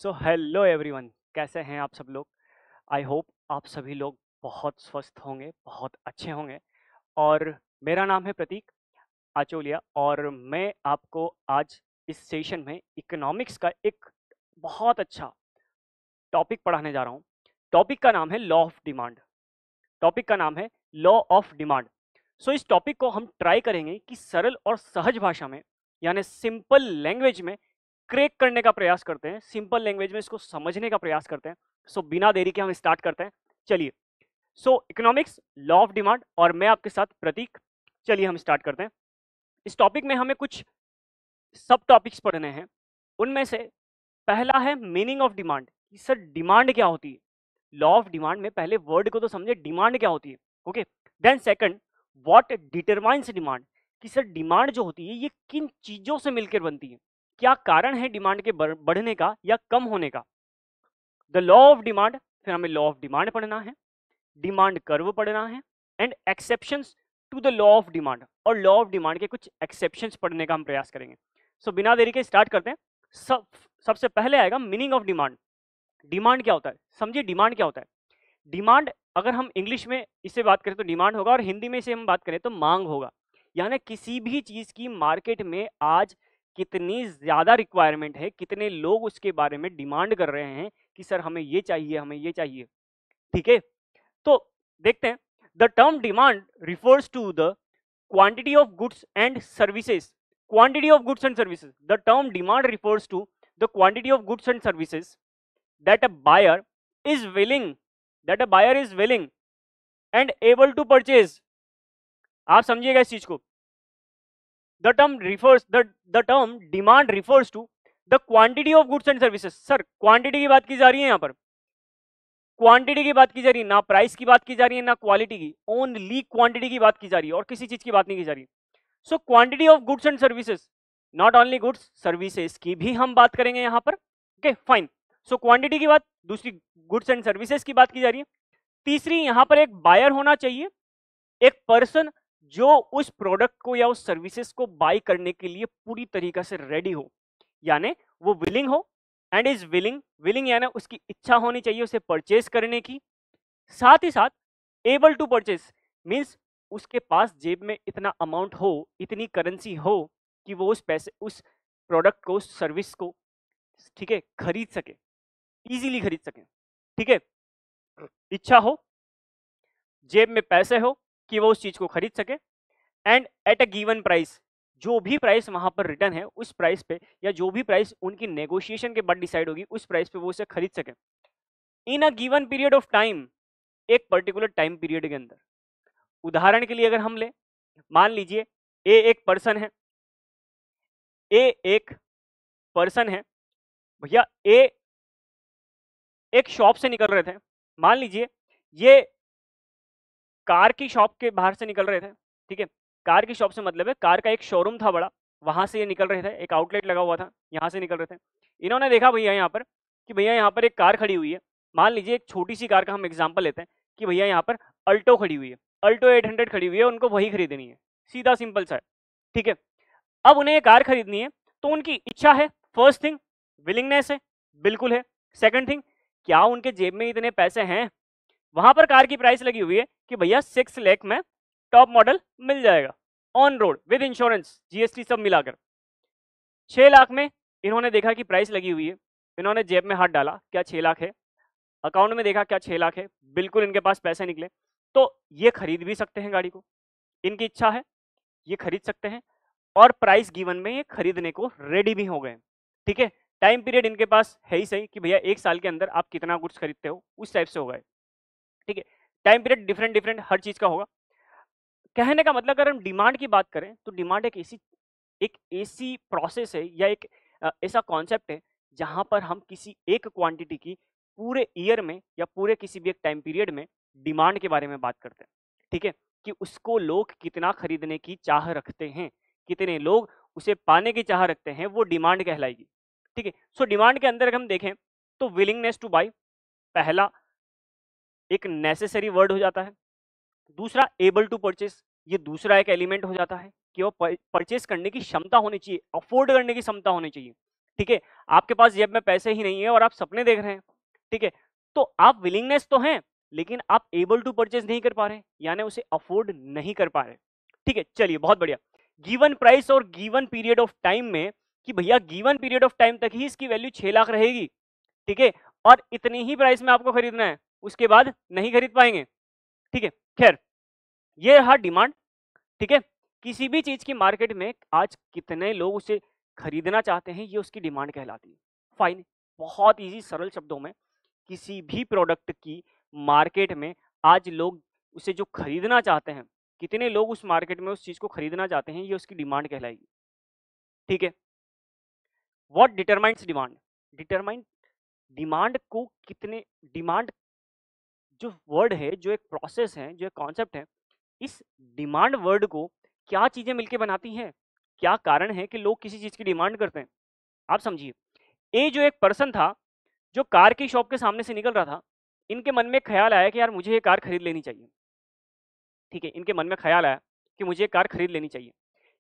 So hello everyone, कैसे हैं आप सब लोग। आई होप आप सभी लोग बहुत स्वस्थ होंगे, बहुत अच्छे होंगे। और मेरा नाम है प्रतीक आचोलिया और मैं आपको आज इस सेशन में इकोनॉमिक्स का एक बहुत अच्छा टॉपिक पढ़ाने जा रहा हूँ। टॉपिक का नाम है लॉ ऑफ डिमांड। टॉपिक का नाम है लॉ ऑफ डिमांड। सो इस टॉपिक को हम ट्राई करेंगे कि सरल और सहज भाषा में, यानी सिंपल लैंग्वेज में क्रैक करने का प्रयास करते हैं, सिंपल लैंग्वेज में इसको समझने का प्रयास करते हैं। सो बिना देरी के हम स्टार्ट करते हैं। चलिए, सो इकोनॉमिक्स, लॉ ऑफ डिमांड और मैं आपके साथ प्रतीक। चलिए हम स्टार्ट करते हैं। इस टॉपिक में हमें कुछ सब टॉपिक्स पढ़ने हैं। उनमें से पहला है मीनिंग ऑफ डिमांड, कि सर डिमांड क्या होती है। लॉ ऑफ डिमांड में पहले वर्ड को तो समझे, डिमांड क्या होती है। Okay, then second, what determines demand, कि सर डिमांड जो होती है ये किन चीजों से मिलकर बनती है, क्या कारण है डिमांड के बढ़ने का या कम होने का। द लॉ ऑफ डिमांड, फिर हमें लॉ ऑफ डिमांड पढ़ना है, डिमांड कर्व पढ़ना है, and exceptions to the law of demand, और लॉ ऑफ डिमांड के कुछ एक्सेप्शंस पढ़ने का हम प्रयास करेंगे। सो बिना देरी के स्टार्ट करते हैं। सबसे पहले आएगा मीनिंग ऑफ डिमांड। डिमांड क्या होता है, समझिए डिमांड क्या होता है। डिमांड, अगर हम इंग्लिश में इससे बात करें तो डिमांड होगा, और हिंदी में इसे हम बात करें तो मांग होगा। यानी किसी भी चीज की मार्केट में आज कितनी ज्यादा रिक्वायरमेंट है, कितने लोग उसके बारे में डिमांड कर रहे हैं कि सर हमें ये चाहिए, हमें ये चाहिए। ठीक है, तो देखते हैं। The term demand refers to the quantity of goods and services. Quantity of goods and services, the term demand refers to the quantity of goods and services that a buyer is willing that a buyer is willing and able to purchase। आप समझिएगा इस चीज को। the term refers the term demand refers to the quantity of goods and services। Sir quantity की बात की जा रही है, यहाँ पर क्वांटिटी की बात की जा रही है, ना प्राइस की बात की जा रही है, ना क्वालिटी की, ओनली क्वांटिटी की बात की जा रही है और किसी चीज की बात नहीं की जा रही। So quantity of goods and services, not only goods, services की भी हम बात करेंगे यहाँ पर। Okay fine. सो क्वांटिटी की बात, दूसरी गुड्स एंड सर्विसेज की बात की जा रही है, तीसरी यहाँ पर एक बायर होना चाहिए, एक पर्सन जो उस प्रोडक्ट को या उस सर्विसेज को बाय करने के लिए पूरी तरीके से रेडी हो, यानी वो विलिंग हो, एंड इज विलिंग, विलिंग यानी उसकी इच्छा होनी चाहिए उसे परचेज करने की। साथ ही साथ एबल टू परचेज मीन्स उसके पास जेब में इतना अमाउंट हो, इतनी करेंसी हो कि वो उस पैसे, उस प्रोडक्ट को, उस सर्विस को, ठीक है, खरीद सके, इजीली खरीद सके। ठीक है, इच्छा हो, जेब में पैसे हो कि वो उस चीज को खरीद सके, and at a given price, जो भी प्राइस वहां पर रिटर्न है उस प्राइस पे, या जो भी प्राइस उनकी नेगोशिएशन के बाद डिसाइड होगी उस प्राइस पे वो उसे खरीद सके in a given period of time, एक पर्टिकुलर टाइम पीरियड के अंदर। उदाहरण के लिए अगर हम ले, मान लीजिए ए एक पर्सन है, ए एक पर्सन है भैया, ए एक शॉप से निकल रहे थे। मान लीजिए ये कार की शॉप के बाहर से निकल रहे थे। ठीक है, कार की शॉप से मतलब है कार का एक शोरूम था बड़ा, वहां से ये निकल रहे थे, एक आउटलेट लगा हुआ था, यहाँ से निकल रहे थे। इन्होंने देखा भैया यहाँ पर कि भैया यहाँ पर एक कार खड़ी हुई है। मान लीजिए एक छोटी सी कार का हम एग्जाम्पल लेते हैं कि भैया यहाँ पर अल्टो खड़ी हुई है, अल्टो 800 खड़ी हुई है, उनको वही खरीदनी है, सीधा सिंपल सा है। ठीक है, अब उन्हें ये कार खरीदनी है तो उनकी इच्छा है, फर्स्ट थिंग विलिंगनेस है, बिल्कुल है। सेकंड थिंग, क्या उनके जेब में इतने पैसे हैं। वहां पर कार की प्राइस लगी हुई है कि भैया 6 लाख में टॉप मॉडल मिल जाएगा on road with insurance GST सब मिलाकर। 6 लाख में इन्होंने देखा कि प्राइस लगी हुई है, इन्होंने जेब में हाथ डाला, क्या 6 लाख है, अकाउंट में देखा क्या 6 लाख है, बिल्कुल इनके पास पैसे निकले, तो ये खरीद भी सकते हैं गाड़ी को, इनकी इच्छा है ये खरीद सकते हैं, और प्राइस गिवन में ये खरीदने को रेडी भी हो गए। ठीक है, टाइम पीरियड इनके पास है ही सही कि भैया 1 साल के अंदर आप कितना गुड्स खरीदते हो, उस टाइप से हो गए। ठीक है, टाइम पीरियड डिफरेंट डिफरेंट हर चीज का होगा। कहने का मतलब अगर हम डिमांड की बात करें तो डिमांड एक ऐसी प्रोसेस है, या एक ऐसा कॉन्सेप्ट है जहां पर हम किसी एक क्वांटिटी की पूरे ईयर में या पूरे किसी भी एक टाइम पीरियड में डिमांड के बारे में बात करते हैं। ठीक है, कि उसको लोग कितना खरीदने की चाह रखते हैं, कितने लोग उसे पाने की चाह रखते हैं, वो डिमांड कहलाएगी। ठीक है, सो डिमांड के अंदर अगर हम देखें तो विलिंगनेस टू बाई पहला एक नेसेसरी वर्ड हो जाता है, दूसरा एबल टू परचेस, ये दूसरा एक एलिमेंट हो जाता है कि वो परचेस करने की क्षमता होनी चाहिए, अफोर्ड करने की क्षमता होनी चाहिए। ठीक है, आपके पास जेब में पैसे ही नहीं है और आप सपने देख रहे हैं, ठीक है, तो आप विलिंगनेस तो हैं लेकिन आप एबल टू परचेज नहीं कर पा रहे, यानी उसे अफोर्ड नहीं कर पा रहे, ठीक है। चलिए बहुत बढ़िया, गिवन प्राइस और गिवन पीरियड ऑफ टाइम में कि भैया गिवन पीरियड ऑफ टाइम तक ही इसकी वैल्यू 6 लाख रहेगी, ठीक है, और इतनी ही प्राइस में आपको खरीदना है, उसके बाद नहीं खरीद पाएंगे, ठीक है। खैर, ये रहा डिमांड, ठीक है, किसी भी चीज की मार्केट में आज कितने लोग उसे खरीदना चाहते हैं, ये उसकी डिमांड कहलाती है। फाइन, बहुत इजी सरल शब्दों में, किसी भी प्रोडक्ट की मार्केट में आज लोग उसे जो खरीदना चाहते हैं, कितने लोग उस मार्केट में उस चीज को खरीदना चाहते हैं, ये उसकी डिमांड कहलाएगी, ठीक है। What determines demand, determine demand को कितने, डिमांड जो वर्ड है, जो एक प्रोसेस है, जो एक कॉन्सेप्ट है, इस डिमांड वर्ड को क्या चीजें मिलकर बनाती हैं, क्या कारण है कि लोग किसी चीज की डिमांड करते हैं। आप समझिए, ए जो एक पर्सन था जो कार की शॉप के सामने से निकल रहा था, इनके मन में ख्याल आया कि यार मुझे ये कार खरीद लेनी चाहिए, ठीक है, इनके मन में ख्याल आया कि मुझे ये कार खरीद लेनी चाहिए।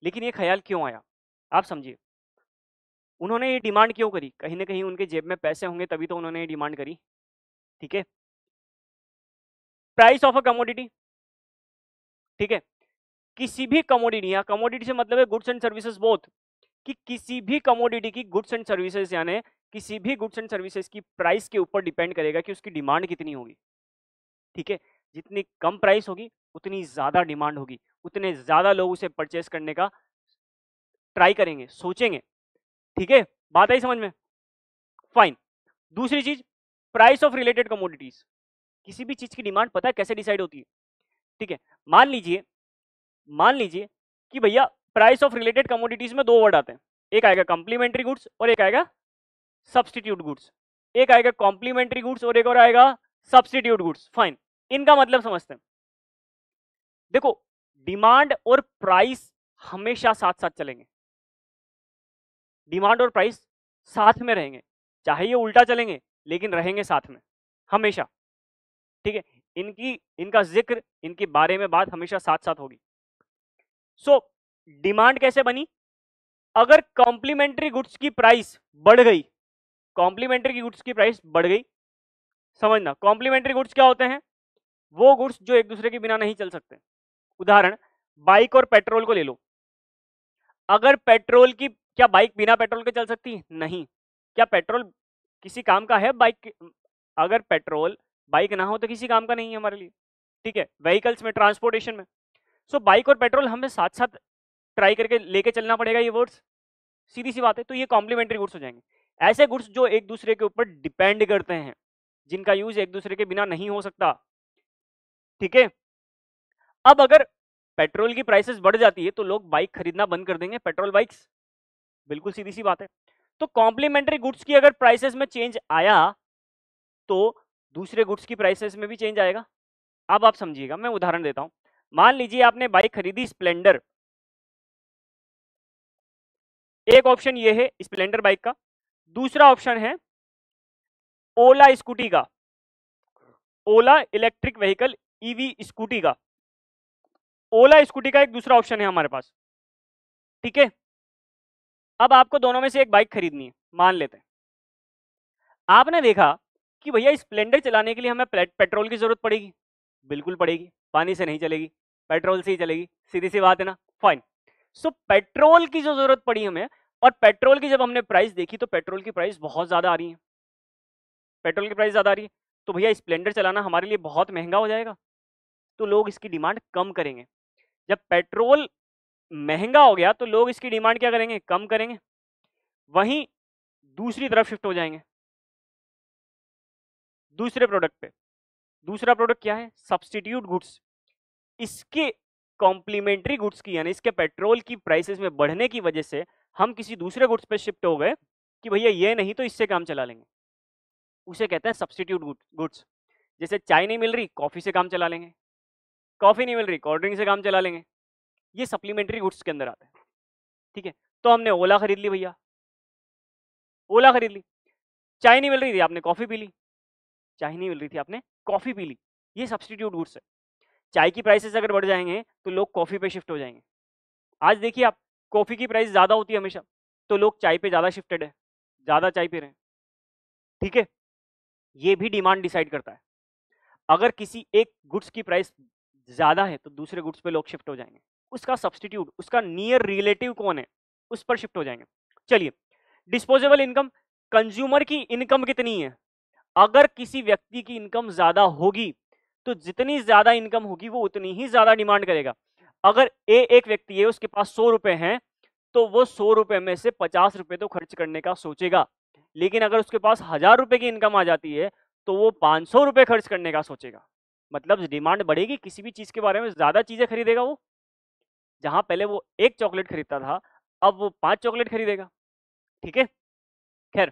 लेकिन ये ख्याल क्यों आया, आप समझिए, उन्होंने ये डिमांड क्यों करी, कहीं ना कहीं उनके जेब में पैसे होंगे तभी तो उन्होंने ये डिमांड करी, ठीक है। प्राइस ऑफ अ कमोडिटी, ठीक है, किसी भी कमोडिटी, या कमोडिटी से मतलब है गुड्स एंड सर्विसेज बोथ, कि किसी भी कमोडिटी की गुड्स एंड सर्विसेज, यानी किसी भी गुड्स एंड सर्विसेज की प्राइस के ऊपर डिपेंड करेगा कि उसकी डिमांड कितनी होगी, ठीक है। जितनी कम प्राइस होगी उतनी ज्यादा डिमांड होगी, उतने ज्यादा लोग उसे परचेस करने का ट्राई करेंगे, सोचेंगे, ठीक है, बात आई समझ में। फाइन, दूसरी चीज, प्राइस ऑफ रिलेटेड कमोडिटीज, किसी भी चीज की डिमांड पता है कैसे डिसाइड होती है, ठीक है। मान लीजिए कि भैया प्राइस ऑफ रिलेटेड कमोडिटीज में दो वर्ड आते हैं, एक आएगा कॉम्प्लीमेंट्री गुड्स और एक आएगा सब्सटीट्यूट गुड्स, एक आएगा कॉम्प्लीमेंट्री गुड्स और एक और आएगा सब्सटीट्यूट गुड्स। फाइन, इनका मतलब समझते हैं। देखो, डिमांड और प्राइस हमेशा साथ साथ चलेंगे, डिमांड और प्राइस साथ में रहेंगे, चाहे ये उल्टा चलेंगे लेकिन रहेंगे साथ में हमेशा, ठीक है। इनका जिक्र, इनके बारे में बात हमेशा साथ साथ होगी। सो डिमांड कैसे बनी, अगर कॉम्प्लीमेंट्री गुड्स की प्राइस बढ़ गई, कॉम्प्लीमेंट्री गुड्स की प्राइस बढ़ गई, समझना कॉम्प्लीमेंट्री गुड्स क्या होते हैं, वो गुड्स जो एक दूसरे के बिना नहीं चल सकते। उदाहरण, बाइक और पेट्रोल को ले लो, अगर पेट्रोल की, क्या बाइक बिना पेट्रोल के चल सकती है, नहीं। क्या पेट्रोल किसी काम का है बाइक, अगर पेट्रोल बाइक ना हो तो किसी काम का नहीं है हमारे लिए, ठीक है, व्हीकल्स में, ट्रांसपोर्टेशन में। सो बाइक और पेट्रोल हमें साथ साथ ट्राई करके लेके चलना पड़ेगा, ये वर्ड्स, सीधी सी बात है। तो ये कॉम्प्लीमेंट्री गुड्स हो जाएंगे, ऐसे गुड्स जो एक दूसरे के ऊपर डिपेंड करते हैं, जिनका यूज एक दूसरे के बिना नहीं हो सकता, ठीक है। अब अगर पेट्रोल की प्राइसेस बढ़ जाती है तो लोग बाइक खरीदना बंद कर देंगे, पेट्रोल बाइक्स, बिल्कुल सीधी सी बात है। तो कॉम्प्लीमेंट्री गुड्स की अगर प्राइसेस में चेंज आया तो दूसरे गुड्स की प्राइसेस में भी चेंज आएगा। अब आप समझिएगा, मैं उदाहरण देता हूं, मान लीजिए आपने बाइक खरीदी स्प्लेंडर, एक ऑप्शन ये है स्प्लेंडर बाइक का, दूसरा ऑप्शन है ओला स्कूटी का, ओला इलेक्ट्रिक व्हीकल ईवी स्कूटी का, ओला स्कूटी का एक दूसरा ऑप्शन है हमारे पास, ठीक है। अब आपको दोनों में से एक बाइक खरीदनी है, मान लेते हैं, आपने देखा कि भैया स्प्लेंडर चलाने के लिए हमें पेट्रोल की जरूरत पड़ेगी, बिल्कुल पड़ेगी, पानी से नहीं चलेगी, पेट्रोल से ही चलेगी, सीधी सी बात है ना। फाइन, सो पेट्रोल की जो जरूरत पड़ी हमें, और पेट्रोल की जब हमने प्राइस देखी तो पेट्रोल की प्राइस बहुत ज्यादा आ रही है, पेट्रोल की प्राइस ज्यादा आ रही है, तो भैया स्प्लेंडर चलाना हमारे लिए बहुत महंगा हो जाएगा, तो लोग इसकी डिमांड कम करेंगे। जब पेट्रोल महंगा हो गया तो लोग इसकी डिमांड क्या करेंगे, कम करेंगे, वहीं दूसरी तरफ शिफ्ट हो जाएंगे दूसरे प्रोडक्ट पे। दूसरा प्रोडक्ट क्या है, सब्सटीट्यूट गुड्स, इसके कॉम्प्लीमेंट्री गुड्स की, यानी इसके पेट्रोल की प्राइसेस में बढ़ने की वजह से हम किसी दूसरे गुड्स पे शिफ्ट हो गए कि भैया ये नहीं तो इससे काम चला लेंगे, उसे कहते हैं सब्सटीट्यूट गुड्स। जैसे चाय नहीं मिल रही, कॉफी से काम चला लेंगे, कॉफी नहीं मिल रही, कोल्ड ड्रिंक से काम चला लेंगे, ये सप्लीमेंट्री गुड्स के अंदर आते हैं, ठीक है। तो हमने ओला खरीद ली भैया, ओला खरीद ली, चाय नहीं मिल रही थी आपने कॉफी पी ली, चाय नहीं मिल रही थी आपने कॉफी पी ली, ये सब्सटीट्यूट गुड्स है। चाय की प्राइसेस अगर बढ़ जाएंगे तो लोग कॉफी पे शिफ्ट हो जाएंगे। आज देखिए आप, कॉफी की प्राइस ज्यादा होती है हमेशा, तो लोग चाय पे ज्यादा शिफ्टेड है, ज्यादा चाय पी रहे हैं, ठीक है, ये भी डिमांड डिसाइड करता है। अगर किसी एक गुड्स की प्राइस ज्यादा है तो दूसरे गुड्स पे लोग शिफ्ट हो जाएंगे, उसका सब्सटीट्यूट, उसका नियर रिलेटिव कौन है उस पर शिफ्ट हो जाएंगे। चलिए, डिस्पोजेबल इनकम, कंज्यूमर की इनकम कितनी है। अगर किसी व्यक्ति की इनकम ज्यादा होगी तो जितनी ज्यादा इनकम होगी वो उतनी ही ज्यादा डिमांड करेगा। अगर एक व्यक्ति है, उसके पास 100 रुपए हैं, तो वो 100 रुपए में से 50 रुपए तो खर्च करने का सोचेगा। लेकिन अगर उसके पास 1000 रुपए की इनकम आ जाती है तो वो 500 रुपए खर्च करने का सोचेगा। मतलब डिमांड बढ़ेगी, किसी भी चीज के बारे में ज्यादा चीजें खरीदेगा वो। जहां पहले वो एक चॉकलेट खरीदता था, अब वो 5 चॉकलेट खरीदेगा, ठीक है। खैर,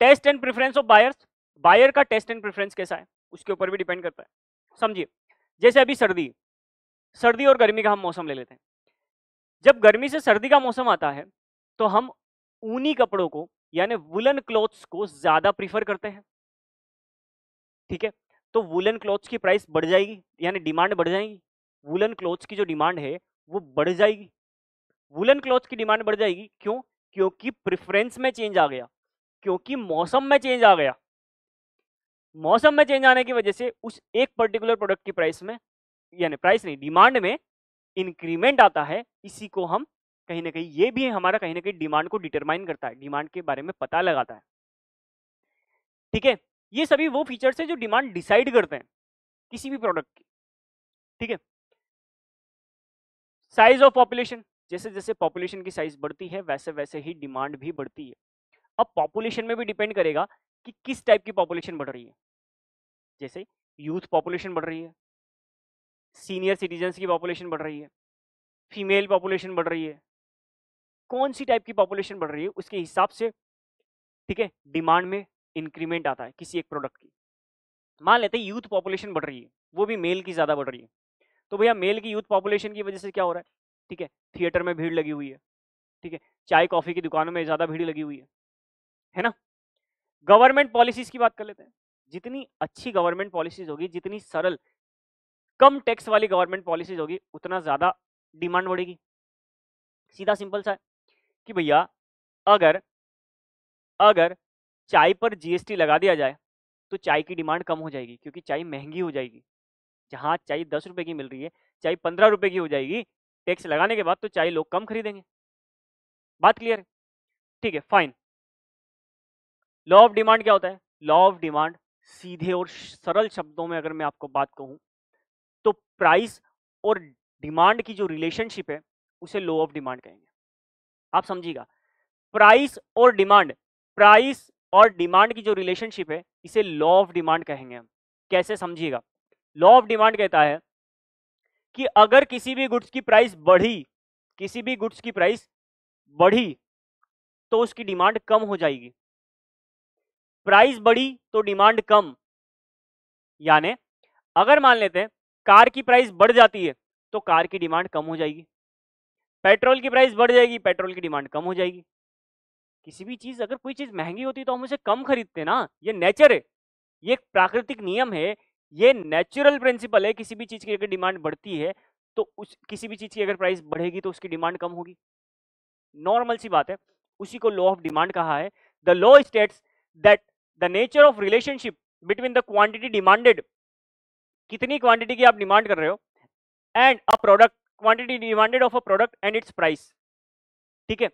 test and preference of buyers, buyer का टेस्ट एंड प्रेफरेंस कैसा है उसके ऊपर भी डिपेंड करता है। समझिए, जैसे अभी सर्दी, सर्दी और गर्मी का हम मौसम ले लेते हैं। जब गर्मी से सर्दी का मौसम आता है तो हम ऊनी कपड़ों को यानी वुलन क्लॉथ्स को ज्यादा प्रीफर करते हैं, ठीक है। तो वुलन क्लॉथ्स की प्राइस बढ़ जाएगी यानी डिमांड बढ़ जाएगी। वुलन क्लॉथ्स की जो डिमांड है वो बढ़ जाएगी। वुलन क्लॉथ्स की डिमांड बढ़ जाएगी, क्यों? क्योंकि प्रेफरेंस में चेंज आ गया, क्योंकि मौसम में चेंज आ गया। मौसम में चेंज आने की वजह से उस एक पर्टिकुलर प्रोडक्ट की प्राइस में, यानी प्राइस नहीं, डिमांड में इंक्रीमेंट आता है। इसी को हम कहीं ना कहीं, ये भी हमारा कहीं ना कहीं डिमांड को डिटरमाइन करता है, डिमांड के बारे में पता लगाता है, ठीक है। ये सभी वो फीचर्स है जो डिमांड डिसाइड करते हैं किसी भी प्रोडक्ट की, ठीक है। साइज ऑफ पॉपुलेशन, जैसे जैसे पॉपुलेशन की साइज बढ़ती है वैसे वैसे ही डिमांड भी बढ़ती है। अब पॉपुलेशन में भी डिपेंड करेगा कि किस टाइप की पॉपुलेशन बढ़ रही है। जैसे यूथ पॉपुलेशन बढ़ रही है, सीनियर सिटीजन्स की पॉपुलेशन बढ़ रही है, फीमेल पॉपुलेशन बढ़ रही है, कौन सी टाइप की पॉपुलेशन बढ़ रही है उसके हिसाब से, ठीक है, डिमांड में इंक्रीमेंट आता है किसी एक प्रोडक्ट की। मान लेते हैं यूथ पॉपुलेशन बढ़ रही है, वो भी मेल की ज्यादा बढ़ रही है, तो भैया मेल की यूथ पॉपुलेशन की वजह से क्या हो रहा है, ठीक है, थिएटर में भीड़ लगी हुई है, ठीक है, चाय कॉफी की दुकानों में ज्यादा भीड़ लगी हुई है ना। गवर्नमेंट पॉलिसीज की बात कर लेते हैं। जितनी अच्छी गवर्नमेंट पॉलिसीज होगी, जितनी सरल कम टैक्स वाली गवर्नमेंट पॉलिसीज होगी, उतना ज्यादा डिमांड बढ़ेगी। सीधा सिंपल सा है कि भैया अगर अगर चाय पर जीएसटी लगा दिया जाए तो चाय की डिमांड कम हो जाएगी, क्योंकि चाय महंगी हो जाएगी। जहां चाय 10 रुपए की मिल रही है, चाय 15 रुपए की हो जाएगी टैक्स लगाने के बाद, तो चाय लोग कम खरीदेंगे। बात क्लियर है? ठीक है, फाइन। लॉ ऑफ डिमांड क्या होता है? लॉ ऑफ डिमांड सीधे और सरल शब्दों में अगर मैं आपको बात कहूं तो प्राइस और डिमांड की जो रिलेशनशिप है उसे लॉ ऑफ डिमांड कहेंगे। आप समझिएगा, प्राइस और डिमांड, प्राइस और डिमांड की जो रिलेशनशिप है इसे लॉ ऑफ डिमांड कहेंगे हम। कैसे, समझिएगा। लॉ ऑफ डिमांड कहता है कि अगर किसी भी गुड्स की प्राइस बढ़ी, किसी भी गुड्स की प्राइस बढ़ी तो उसकी डिमांड कम हो जाएगी। प्राइस बढ़ी तो डिमांड कम, यानी अगर मान लेते हैं कार की प्राइस बढ़ जाती है तो कार की डिमांड कम हो जाएगी, पेट्रोल की प्राइस बढ़ जाएगी, पेट्रोल की डिमांड कम हो जाएगी। किसी भी चीज, अगर कोई चीज महंगी होती है तो हम उसे कम खरीदते हैं ना, ये नेचर है, ये एक प्राकृतिक नियम है, ये नेचुरल प्रिंसिपल है। किसी भी चीज की अगर डिमांड बढ़ती है तो उस किसी भी चीज की अगर प्राइस बढ़ेगी तो उसकी डिमांड कम होगी, नॉर्मल सी बात है। उसी को लॉ ऑफ डिमांड कहा है। The law states that the nature of relationship between the quantity demanded, कितनी क्वांटिटी की आप डिमांड कर रहे हो, and a product, quantity demanded of a product and its price, ठीक है।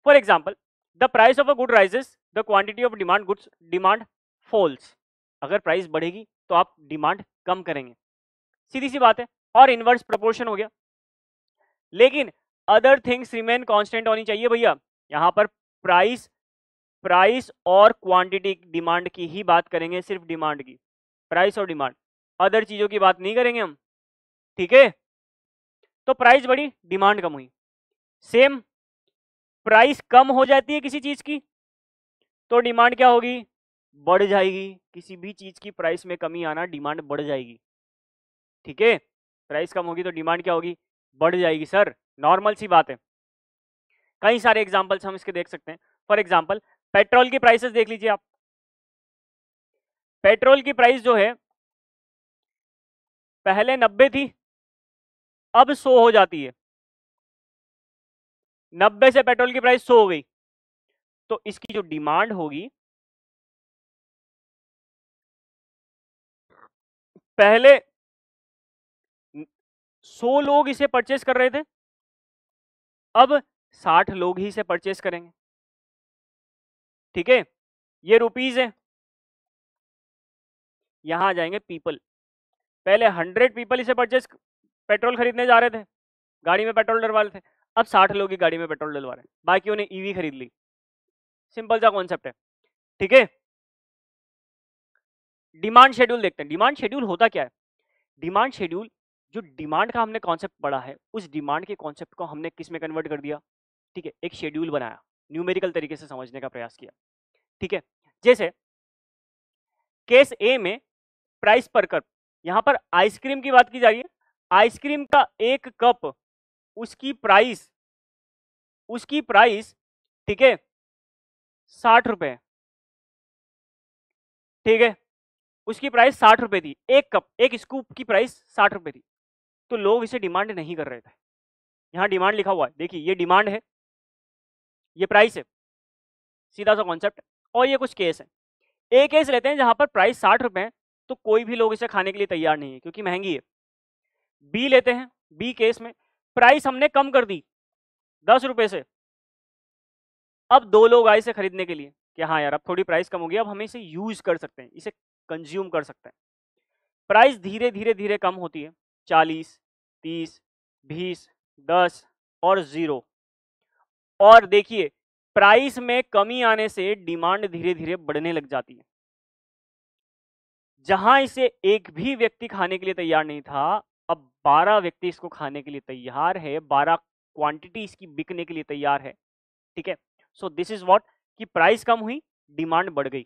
For example, the price of a good rises, the quantity of demand goods demand falls. अगर price बढ़ेगी तो आप डिमांड कम करेंगे, सीधी सी बात है। और इनवर्स प्रोपोर्शन हो गया। लेकिन अदर थिंग्स रिमेन कांस्टेंट होनी चाहिए भैया। यहां पर प्राइस, प्राइस और क्वांटिटी, डिमांड की ही बात करेंगे, सिर्फ डिमांड की, प्राइस और डिमांड, अदर चीजों की बात नहीं करेंगे हम, ठीक है। तो प्राइस बढ़ी, डिमांड कम हुई। सेम, प्राइस कम हो जाती है किसी चीज की तो डिमांड क्या होगी? बढ़ जाएगी। किसी भी चीज की प्राइस में कमी आना, डिमांड बढ़ जाएगी, ठीक है। प्राइस कम होगी तो डिमांड क्या होगी? बढ़ जाएगी सर, नॉर्मल सी बात है। कई सारे एग्जांपल्स हम इसके देख सकते हैं। फॉर एग्जांपल, पेट्रोल की प्राइसेस देख लीजिए आप। पेट्रोल की प्राइस जो है पहले 90 थी, अब 100 हो जाती है। 90 से पेट्रोल की प्राइस 100 हो गई। तो इसकी जो डिमांड होगी, पहले 100 लोग इसे परचेस कर रहे थे, अब 60 लोग ही इसे परचेस करेंगे। ठीक है, ये रुपीज है, यहां आ जाएंगे पीपल। पहले 100 पीपल इसे परचेस, पेट्रोल खरीदने जा रहे थे, गाड़ी में पेट्रोल डलवा रहे थे, अब 60 लोग ही गाड़ी में पेट्रोल डलवा रहे हैं, बाकियों ने ईवी खरीद ली। सिंपल सा कॉन्सेप्ट है। ठीक है, डिमांड शेड्यूल देखते हैं। डिमांड शेड्यूल होता क्या है? डिमांड शेड्यूल, जो डिमांड का हमने कॉन्सेप्ट पढ़ा है, उस डिमांड के कॉन्सेप्ट को हमने किस में कन्वर्ट कर दिया? ठीक है, एक शेड्यूल बनाया, न्यूमेरिकल तरीके से समझने का प्रयास किया। ठीक है, जैसे केस ए में प्राइस पर कप, यहां पर आइसक्रीम की बात की जा रही है। आइसक्रीम का एक कप, उसकी प्राइस ठीक है 60 रुपए। ठीक है, उसकी प्राइस 60 रुपए थी, एक कप, एक स्कूप की प्राइस 60 रुपए थी। तो लोग इसे डिमांड नहीं कर रहे थे। यहां डिमांड लिखा हुआ है, देखिए ये डिमांड है, ये प्राइस है, सीधा सा कॉन्सेप्ट। और ये कुछ केस है। ए केस लेते हैं जहां पर प्राइस 60 रुपए है, तो कोई भी लोग इसे खाने के लिए तैयार नहीं है क्योंकि महंगी है। बी लेते हैं, बी केस में प्राइस हमने कम कर दी 10 रुपए से, अब 2 लोग आए इसे खरीदने के लिए कि हाँ यार अब थोड़ी प्राइस कम हो गई, अब हम इसे यूज कर सकते हैं, इसे कंज्यूम कर सकते हैं। प्राइस धीरे धीरे धीरे कम होती है, 40, 30, 20, 10 और 0। और देखिए प्राइस में कमी आने से डिमांड धीरे धीरे बढ़ने लग जाती है। जहां इसे एक भी व्यक्ति खाने के लिए तैयार नहीं था, अब 12 व्यक्ति इसको खाने के लिए तैयार है, 12 क्वांटिटी इसकी बिकने के लिए तैयार है। ठीक है, सो दिस इज व्हाट, कि प्राइस कम हुई, डिमांड बढ़ गई।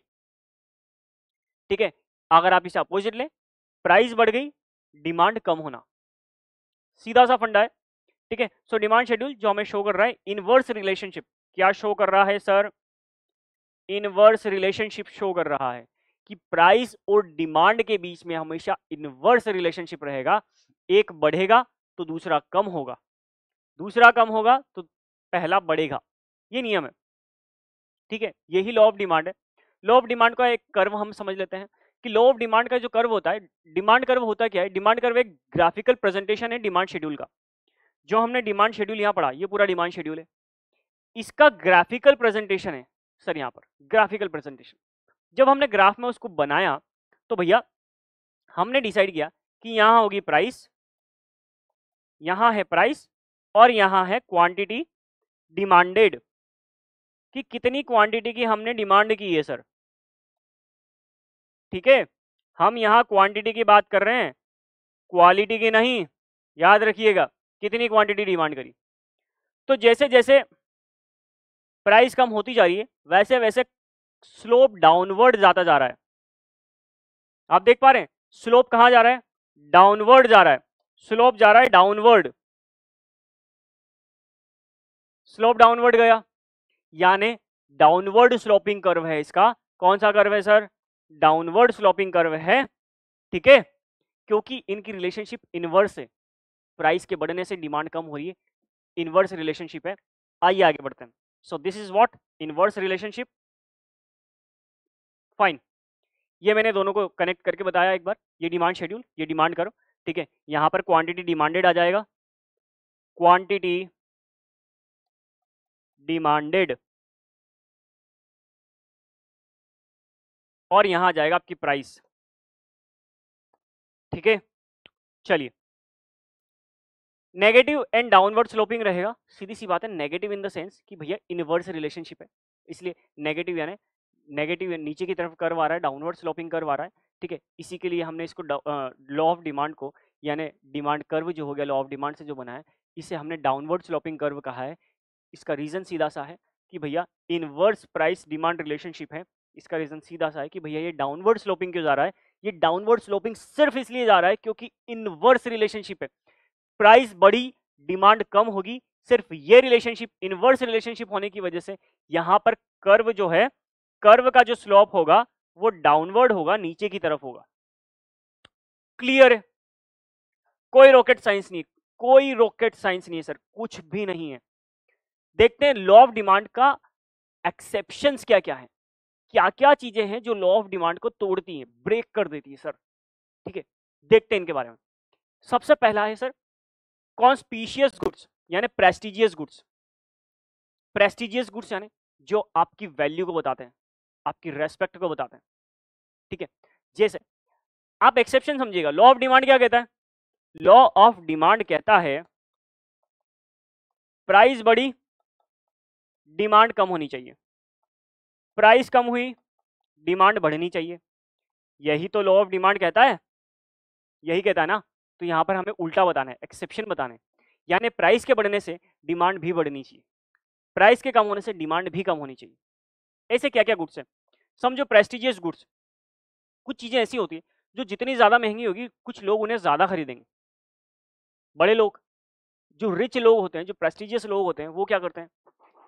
ठीक है, अगर आप इसे अपोजिट लें, प्राइस बढ़ गई, डिमांड कम होना, सीधा सा फंडा है। ठीक है, सो डिमांड शेड्यूल जो हमें शो कर रहा है इनवर्स रिलेशनशिप, क्या शो कर रहा है सर? इनवर्स रिलेशनशिप शो कर रहा है कि प्राइस और डिमांड के बीच में हमेशा इनवर्स रिलेशनशिप रहेगा, एक बढ़ेगा तो दूसरा कम होगा, दूसरा कम होगा तो पहला बढ़ेगा, ये नियम है। ठीक है, यही लॉ ऑफ डिमांड है। लॉ ऑफ डिमांड का एक कर्व हम समझ लेते हैं कि लॉ ऑफ डिमांड का जो कर्व होता है, डिमांड कर्व होता क्या है? डिमांड कर्व एक ग्राफिकल प्रेजेंटेशन है डिमांड शेड्यूल का। जो हमने डिमांड शेड्यूल यहाँ पढ़ा, ये पूरा डिमांड शेड्यूल है, इसका ग्राफिकल प्रेजेंटेशन है सर। यहाँ पर ग्राफिकल प्रेजेंटेशन, जब हमने ग्राफ में उसको बनाया तो भैया हमने डिसाइड किया कि यहाँ होगी प्राइस, यहाँ है प्राइस और यहाँ है क्वांटिटी डिमांडेड, कि कितनी क्वांटिटी की हमने डिमांड की है सर। ठीक है, हम यहाँ क्वांटिटी की बात कर रहे हैं, क्वालिटी की नहीं, याद रखिएगा, कितनी क्वांटिटी डिमांड करी। तो जैसे जैसे प्राइस कम होती जा रही है वैसे वैसे स्लोप डाउनवर्ड जाता जा रहा है। आप देख पा रहे हैं स्लोप कहां जा रहा है? डाउनवर्ड जा रहा है, स्लोप जा रहा है डाउनवर्ड, स्लोप डाउनवर्ड गया, यानी डाउनवर्ड स्लोपिंग कर्व है इसका। कौन सा कर्व है सर? डाउनवर्ड स्लोपिंग कर्व है। ठीक है, क्योंकि इनकी रिलेशनशिप इनवर्स है, प्राइस के बढ़ने से डिमांड कम हो रही है, इनवर्स रिलेशनशिप है। आइए आगे बढ़ते हैं। So this is what, inverse relationship. Fine, ये मैंने दोनों को कनेक्ट करके बताया एक बार, ये डिमांड शेड्यूल, ये डिमांड करो। ठीक है, यहां पर क्वांटिटी डिमांडेड आ जाएगा, क्वांटिटी डिमांडेड, और यहां आ जाएगा आपकी प्राइस। ठीक है, चलिए नेगेटिव एंड डाउनवर्ड स्लोपिंग रहेगा, सीधी सी बात है। नेगेटिव इन द सेंस कि भैया इनवर्स रिलेशनशिप है, इसलिए नेगेटिव, यानी नेगेटिव नीचे की तरफ कर्व आ रहा है, डाउनवर्ड स्लोपिंग कर्व आ रहा है। ठीक है, इसी के लिए हमने इसको लॉ ऑफ डिमांड को, यानी डिमांड कर्व जो हो गया लॉ ऑफ डिमांड से जो बना है, इसे हमने डाउनवर्ड स्लोपिंग कर्व कहा है। इसका रीजन सीधा सा है कि भैया इनवर्स प्राइस डिमांड रिलेशनशिप है। इसका रीजन सीधा सा है कि भैया ये डाउनवर्ड स्लोपिंग क्यों जा रहा है? ये डाउनवर्ड स्लोपिंग सिर्फ इसलिए जा रहा है क्योंकि इनवर्स रिलेशनशिप है, प्राइस बढ़ी डिमांड कम होगी, सिर्फ ये रिलेशनशिप, इनवर्स रिलेशनशिप होने की वजह से यहां पर कर्व जो है, कर्व का जो स्लोप होगा वो डाउनवर्ड होगा, नीचे की तरफ होगा। क्लियर है? कोई रॉकेट साइंस नहीं, कोई रॉकेट साइंस नहीं है सर, कुछ भी नहीं है। देखते हैं लॉ ऑफ डिमांड का एक्सेप्शंस क्या क्या है, क्या क्या चीजें हैं जो लॉ ऑफ डिमांड को तोड़ती हैं, ब्रेक कर देती है सर। ठीक है, देखते हैं इनके बारे में। सबसे पहला है सर कॉन्स्पिशियस गुड्स यानी प्रेस्टिजियस गुड्स। प्रेस्टिजियस गुड्स यानी जो आपकी वैल्यू को बताते हैं, आपकी रेस्पेक्ट को बताते हैं। ठीक है, जैसे आप एक्सेप्शन समझिएगा, लॉ ऑफ डिमांड क्या कहता है? लॉ ऑफ डिमांड कहता है प्राइस बढ़ी, डिमांड कम होनी चाहिए। प्राइस कम हुई, डिमांड बढ़नी चाहिए। यही तो लॉ ऑफ डिमांड कहता है, यही कहता है ना। तो यहां पर हमें उल्टा बताना है, एक्सेप्शन बताना है। यानी प्राइस के बढ़ने से डिमांड भी बढ़नी चाहिए, प्राइस के कम होने से डिमांड भी कम होनी चाहिए। ऐसे क्या क्या गुड्स है? समझो प्रेस्टिजियस गुड्स, कुछ चीजें ऐसी होती है जो जितनी ज्यादा महंगी होगी कुछ लोग उन्हें ज्यादा खरीदेंगे। बड़े लोग, जो रिच लोग होते हैं, जो प्रेस्टिजियस लोग होते हैं, वो क्या करते हैं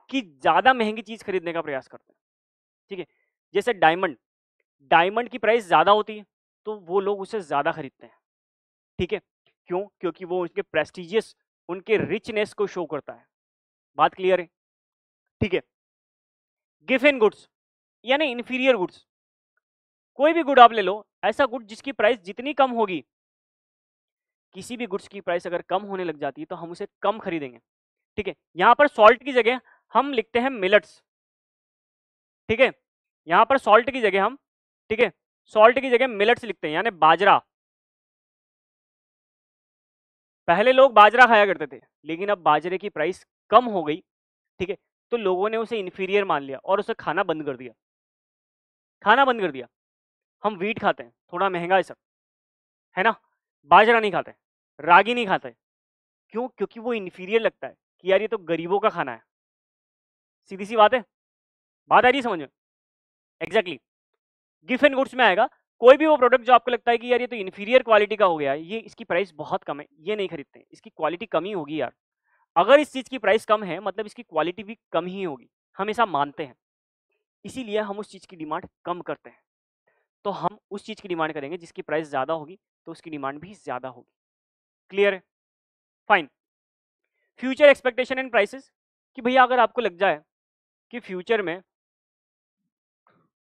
कि ज्यादा महंगी चीज खरीदने का प्रयास करते हैं। ठीक है, जैसे डायमंड, डायमंड की प्राइस ज्यादा होती है तो वो लोग उसे ज्यादा खरीदते हैं। ठीक है, क्यों? क्योंकि वो उनके प्रेस्टिजियस, उनके रिचनेस को शो करता है। बात क्लियर है? ठीक है, गिवन गुड्स यानी इंफीरियर गुड्स। कोई भी गुड आप ले लो, ऐसा गुड जिसकी प्राइस जितनी कम होगी, किसी भी गुड्स की प्राइस अगर कम होने लग जाती है तो हम उसे कम खरीदेंगे। ठीक है, यहां पर सॉल्ट की जगह हम लिखते हैं मिलेट्स। ठीक है, यहां पर सॉल्ट की जगह हम, ठीक है, सॉल्ट की जगह मिलेट्स लिखते हैं यानी बाजरा। पहले लोग बाजरा खाया करते थे, लेकिन अब बाजरे की प्राइस कम हो गई। ठीक है, तो लोगों ने उसे इंफीरियर मान लिया और उसे खाना बंद कर दिया, खाना बंद कर दिया। हम वीट खाते हैं, थोड़ा महंगा है सब, है ना। बाजरा नहीं खाते, रागी नहीं खाते। क्यों? क्योंकि वो इंफीरियर लगता है कि यार ये तो गरीबों का खाना है। सीधी सी बात है, बात आ रही है समझ में? एग्जैक्टली, गिवन गुड्स में आएगा कोई भी वो प्रोडक्ट जो आपको लगता है कि यार ये तो इंफीरियर क्वालिटी का हो गया है, ये इसकी प्राइस बहुत कम है, ये नहीं खरीदते हैं, इसकी क्वालिटी कम ही होगी यार। अगर इस चीज की प्राइस कम है मतलब इसकी क्वालिटी भी कम ही होगी, हम ऐसा मानते हैं, इसीलिए हम उस चीज की डिमांड कम करते हैं। तो हम उस चीज की डिमांड करेंगे जिसकी प्राइस ज्यादा होगी तो उसकी डिमांड भी ज्यादा होगी। क्लियर है? Fine. Future expectation and prices, कि भैया अगर आपको लग जाए कि फ्यूचर में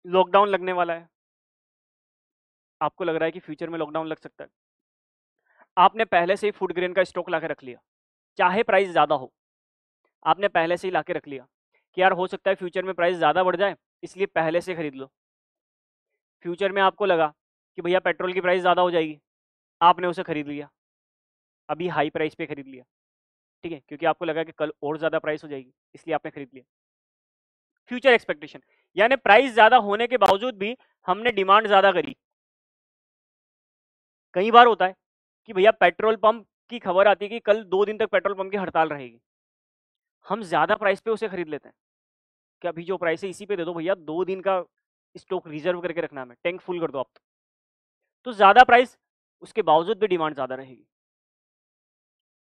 लॉकडाउन लगने वाला है, आपको लग रहा है कि फ्यूचर में लॉकडाउन लग सकता है, आपने पहले से ही फूड ग्रेन का स्टॉक ला के रख लिया, चाहे प्राइस ज़्यादा हो, आपने पहले से ही ला के रख लिया कि यार हो सकता है फ्यूचर में प्राइस ज़्यादा बढ़ जाए, इसलिए पहले से खरीद लो। फ्यूचर में आपको लगा कि भैया पेट्रोल की प्राइस ज़्यादा हो जाएगी, आपने उसे खरीद लिया, अभी हाई प्राइस पे खरीद लिया। ठीक है, क्योंकि आपको लगा कि कल और ज़्यादा प्राइस हो जाएगी, इसलिए आपने खरीद लिया। फ्यूचर एक्सपेक्टेशन यानी प्राइस ज़्यादा होने के बावजूद भी हमने डिमांड ज़्यादा करी। कई बार होता है कि भैया पेट्रोल पंप की खबर आती है कि कल 2 दिन तक पेट्रोल पंप की हड़ताल रहेगी, हम ज्यादा प्राइस पे उसे खरीद लेते हैं कि अभी जो प्राइस है इसी पे दे दो भैया, 2 दिन का स्टॉक रिजर्व करके रखना है, टैंक फुल कर दो आप। तो ज्यादा प्राइस, उसके बावजूद भी डिमांड ज्यादा रहेगी।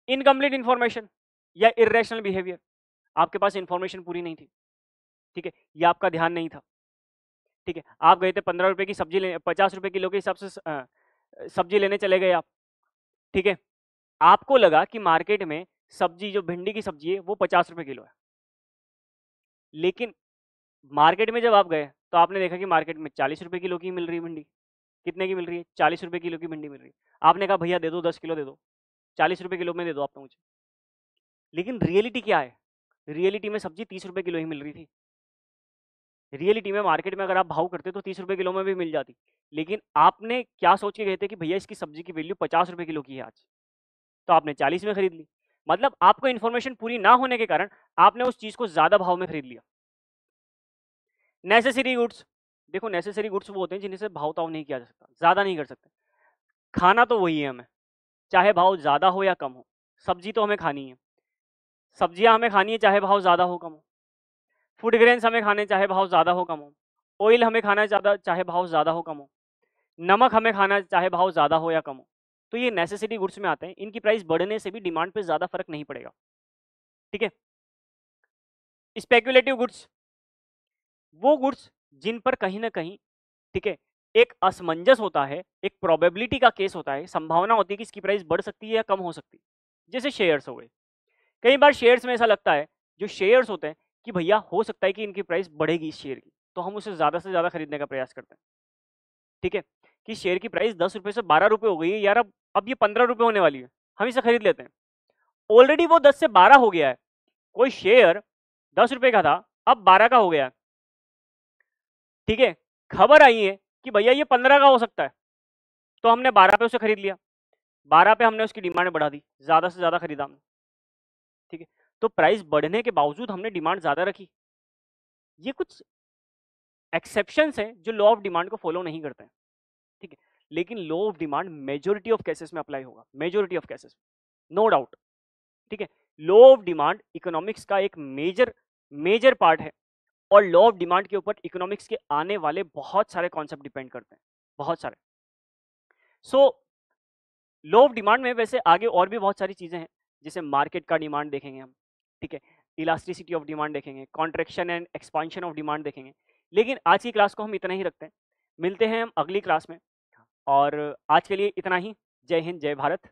इनकम्प्लीट इंफॉर्मेशन या इरेशनल बिहेवियर, आपके पास इंफॉर्मेशन पूरी नहीं थी, ठीक है, या आपका ध्यान नहीं था। ठीक है, आप गए थे 15 रुपए की सब्जी लेने, 50 रुपए किलो के हिसाब से सब्जी लेने चले गए आप। ठीक है, आपको लगा कि मार्केट में सब्जी, जो भिंडी की सब्जी है वो 50 रुपए किलो है, लेकिन मार्केट में जब आप गए तो आपने देखा कि मार्केट में 40 रुपए किलो की मिल रही है भिंडी। कितने की मिल रही है? 40 रुपए किलो की भिंडी मिल रही है। आपने कहा भैया दे दो, 10 किलो दे दो, 40 रुपए किलो में दे दो आप तो मुझे। लेकिन रियलिटी क्या है? रियलिटी में सब्जी 30 रुपए किलो ही मिल रही थी। रियलिटी में मार्केट में अगर आप भाव करते तो 30 रुपए किलो में भी मिल जाती, लेकिन आपने क्या सोच के गए थे कि भैया इसकी सब्जी की वैल्यू 50 रुपए किलो की है आज, तो आपने 40 में खरीद ली। मतलब आपको इन्फॉर्मेशन पूरी ना होने के कारण आपने उस चीज को ज्यादा भाव में खरीद लिया। नेसेसरी गुड्स, देखो नेसेसरी गुड्स वो होते हैं जिनसे भाव ताव नहीं किया जा सकता, ज्यादा नहीं कर सकते। खाना तो वही है हमें, चाहे भाव ज्यादा हो या कम हो, सब्जी तो हमें खानी है, सब्जियां हमें खानी है चाहे भाव ज्यादा हो कम हो, फूड ग्रेन्स हमें खाने चाहे भाव ज्यादा हो कम हो, ऑयल हमें खाना है ज्यादा चाहे भाव ज्यादा हो कम हो, नमक हमें खाना है चाहे भाव ज्यादा हो या कम हो। तो ये नेसेसिटी गुड्स में आते हैं, इनकी प्राइस बढ़ने से भी डिमांड पे ज्यादा फर्क नहीं पड़ेगा। ठीक है, स्पेक्युलेटिव गुड्स, वो गुड्स जिन पर कहीं ना कहीं, ठीक है, एक असमंजस होता है, एक प्रोबेबिलिटी का केस होता है, संभावना होती है कि इसकी प्राइस बढ़ सकती है या कम हो सकती है। जैसे शेयर्स हो गए, कई बार शेयर्स में ऐसा लगता है, जो शेयर्स होते हैं कि भैया हो सकता है कि इनकी प्राइस बढ़ेगी इस शेयर की, तो हम उसे ज़्यादा से ज़्यादा खरीदने का प्रयास करते हैं। ठीक है? कि शेयर की प्राइस 10 रुपए से 12 रुपए हो गई है यार, अब ये 15 रुपए होने वाली है, हम इसे खरीद लेते हैं। ऑलरेडी वो 10 से 12 हो गया है, कोई शेयर 10 रुपए का था, अब 12 का हो गया है। ठीक है? खबर आई है कि भैया ये 15 का हो सकता है, तो हमने 12 पे उसे खरीद लिया। 12 पे हमने उसकी डिमांड बढ़ा दी, ज़्यादा से ज़्यादा खरीदा हमने। ठीक है? तो प्राइस बढ़ने के बावजूद हमने डिमांड ज़्यादा रखी। ये कुछ एक्सेप्शंस हैं जो लॉ ऑफ डिमांड को फॉलो नहीं करते हैं। ठीक है? लेकिन law of demand majority of cases में अप्लाई होगा, majority of cases, no doubt. ठीक है? लॉ ऑफ डिमांड इकोनॉमिक्स का एक मेजर पार्ट है, और लॉ ऑफ डिमांड के ऊपर इकोनॉमिक्स के आने वाले बहुत सारे कॉन्सेप्ट डिपेंड करते हैं, बहुत सारे। सो लॉ ऑफ डिमांड में वैसे आगे और भी बहुत सारी चीजें हैं, जैसे मार्केट का डिमांड देखेंगे हम। ठीक है? इलास्टिसिटी ऑफ डिमांड देखेंगे, contraction and expansion of demand देखेंगे। लेकिन आज की क्लास को हम इतना ही रखते हैं, मिलते हैं हम अगली क्लास में, और आज के लिए इतना ही। जय हिंद, जय भारत।